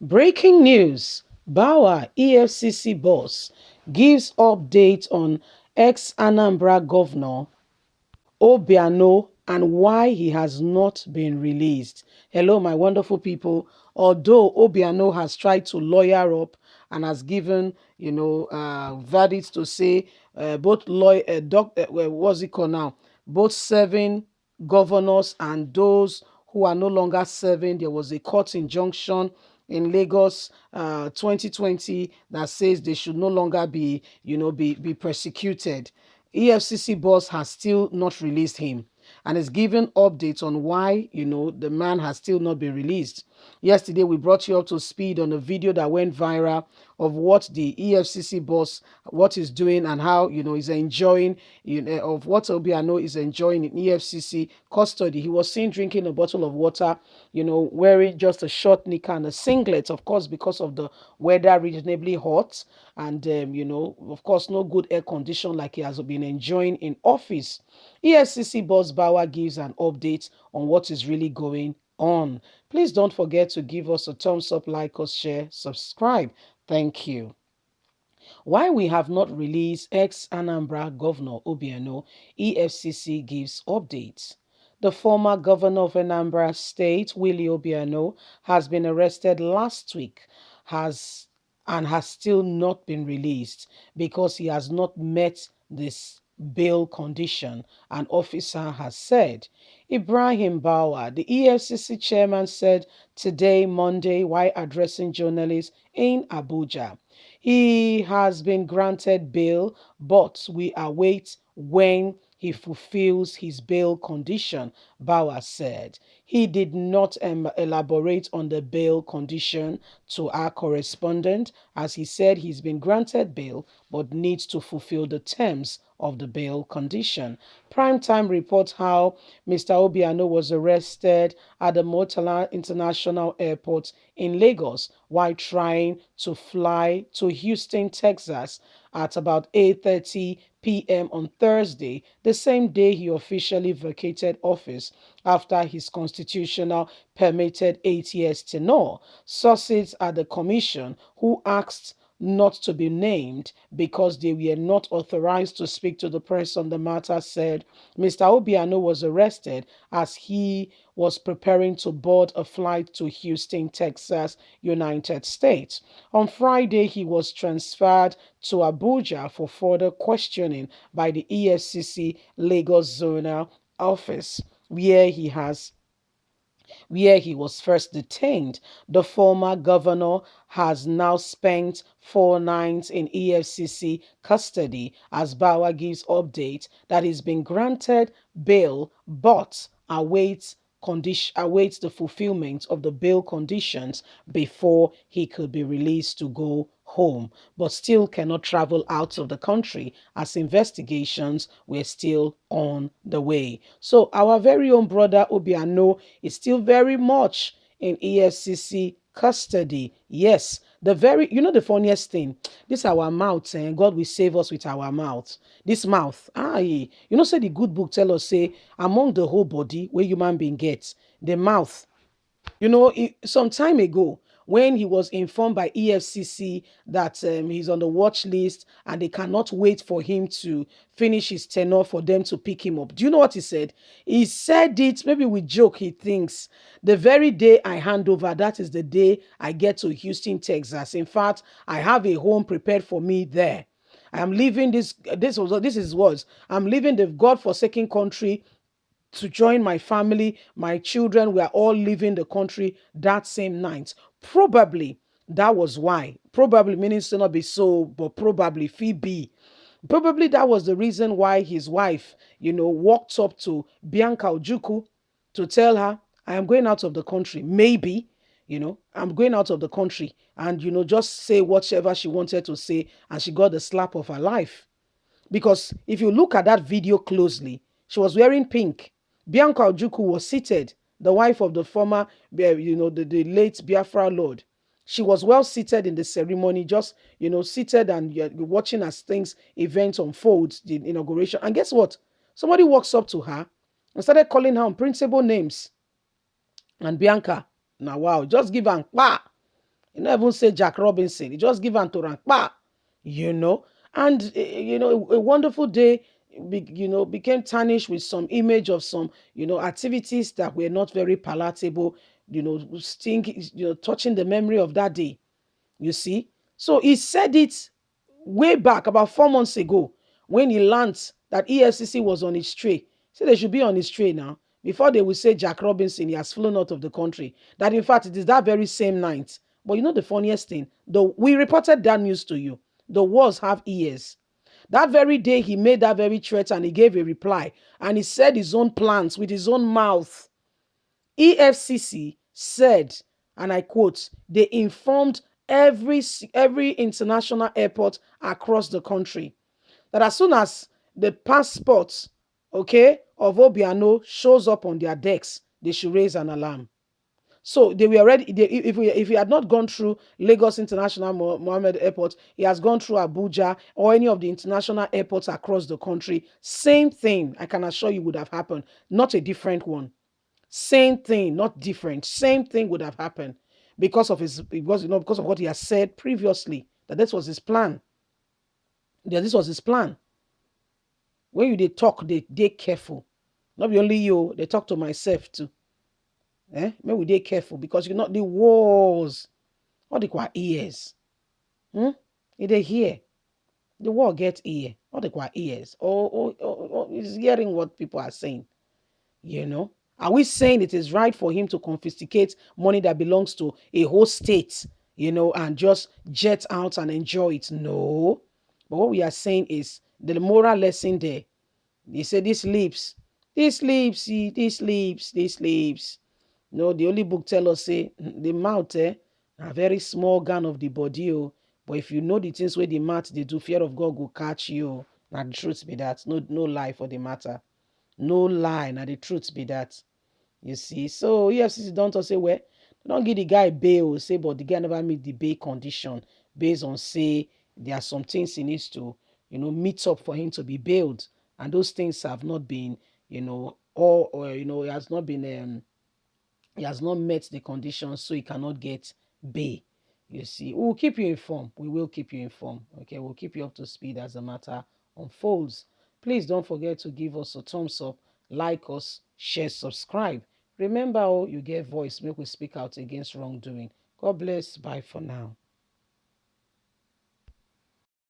Breaking news: Bawa EFCC boss gives update on ex-Anambra governor Obiano and why he has not been released. Hello, my wonderful people. Although Obiano has tried to lawyer up and has given, verdicts to say both lawyer, what's it called now? Both serving governors and those who are no longer serving. There was a court injunction in Lagos 2020 that says they should no longer be, be persecuted. EFCC boss has still not released him and is giving updates on why, the man has still not been released. Yesterday, we brought you up to speed on a video that went viral of what the EFCC boss, what he's doing and how, he's enjoying, of what Obiano is enjoying in EFCC custody. He was seen drinking a bottle of water, wearing just a short knicker and a singlet, of course, because of the weather reasonably hot and, of course, no good air condition like he has been enjoying in office. EFCC boss Bauer gives an update on what is really going on. Please don't forget to give us a thumbs up, like us, share, subscribe. Thank you. Why we have not released ex-Anambra Governor Obiano, EFCC gives updates. The former governor of Anambra State, Willie Obiano, has been arrested last week has and has still not been released because he has not met this bail condition, an officer has said. Ibrahim Bawa, the EFCC chairman, said today, Monday, while addressing journalists in Abuja. He has been granted bail, but we await when he fulfills his bail condition, Bauer said. He did not elaborate on the bail condition to our correspondent, as he said he's been granted bail but needs to fulfill the terms of the bail condition. Primetime reports how Mr. Obiano was arrested at the Murtala International Airport in Lagos while trying to fly to Houston, Texas at about 8:30 p.m. on Thursday, the same day he officially vacated office after his constitutional permitted 8 years tenure. Sources at the commission who asked not to be named because they were not authorized to speak to the press on the matter said Mr. Obiano was arrested as he was preparing to board a flight to Houston, Texas, United States. On Friday, he was transferred to Abuja for further questioning by the EFCC Lagos Zonal Office, where he was first detained. The former governor has now spent 4 nights in EFCC custody as Bauer gives update that he's been granted bail but awaits the fulfillment of the bail conditions before he could be released to go home, but still cannot travel out of the country as investigations were still on the way. So our very own brother Obiano is still very much in EFCC custody. Yes, the funniest thing, this our mouth, and God will save us with our mouth. This mouth, say the good book tell us, say, among the whole body where human being gets, the mouth, some time ago, when he was informed by EFCC that he's on the watch list and they cannot wait for him to finish his tenure for them to pick him up. Do you know what he said? He said it, maybe with joke, he thinks, the very day I hand over, that is the day I get to Houston, Texas. In fact, I have a home prepared for me there. I am leaving this is words. I'm leaving the God-forsaken country to join my family, my children. We are all leaving the country that same night. Probably that was why. Probably meaning to not be so, but probably Phoebe. Probably that was the reason why his wife, walked up to Bianca Ojuku to tell her, I am going out of the country. Maybe, I'm going out of the country. And, just say whatever she wanted to say. And she got the slap of her life. Because if you look at that video closely, she was wearing pink. Bianca Ojukwu was seated, the wife of the former, the late Biafra Lord. She was well seated in the ceremony, just, seated and watching as events unfold, the inauguration. And guess what? Somebody walks up to her and started calling her unprintable names. And Bianca, now wow, just give her, bah! You not even say Jack Robinson. He just give am to rank, you know. And a wonderful day, became tarnished with some image of some, activities that were not very palatable. Touching the memory of that day. You see, so he said it way back about 4 months ago when he learned that EFCC was on its tray. So they should be on its tray now before they will say Jack Robinson he has flown out of the country. That in fact it is that very same night. But you know the funniest thing, though we reported that news to you. The wars have ears. That very day he made that very threat and he gave a reply and he said his own plans with his own mouth. EFCC said, and I quote, they informed every international airport across the country that as soon as the passport, okay, of Obiano shows up on their decks, they should raise an alarm. So they were already. If he had not gone through Lagos International Mohammed Airport, he has gone through Abuja or any of the international airports across the country. Same thing, I can assure you, would have happened. Not a different one. Same thing, not different. Same thing would have happened because of what he has said previously. That this was his plan. That this was his plan. When they talk, they careful. Not be only you, they talk to myself too. Maybe they careful because you know the wars. All the quiet ears. If they hear, the war get ear. All the quiet ears. Or is hearing what people are saying. You know, are we saying it is right for him to confiscate money that belongs to a whole state, and just jet out and enjoy it? No. But what we are saying is the moral lesson there. They say this lips. No, the Holy Book tell us say the mouth a very small gun of the body. Oh. But if you know the things where the mouth they do, fear of God will catch you. Now the truth be that. No lie for the matter. No lie. Now the truth be that. You see. So EFCC don't say, well, don't give the guy bail, say, but the guy never meet the bail condition based on say there are some things he needs to, meet up for him to be bailed. And those things have not been, or it has not been he has not met the conditions, so he cannot get bail. You see, we'll keep you informed. We will keep you informed. Okay, we'll keep you up to speed as the matter unfolds. Please don't forget to give us a thumbs up, like us, share, subscribe. Remember, you get voice, make we speak out against wrongdoing. God bless. Bye for now.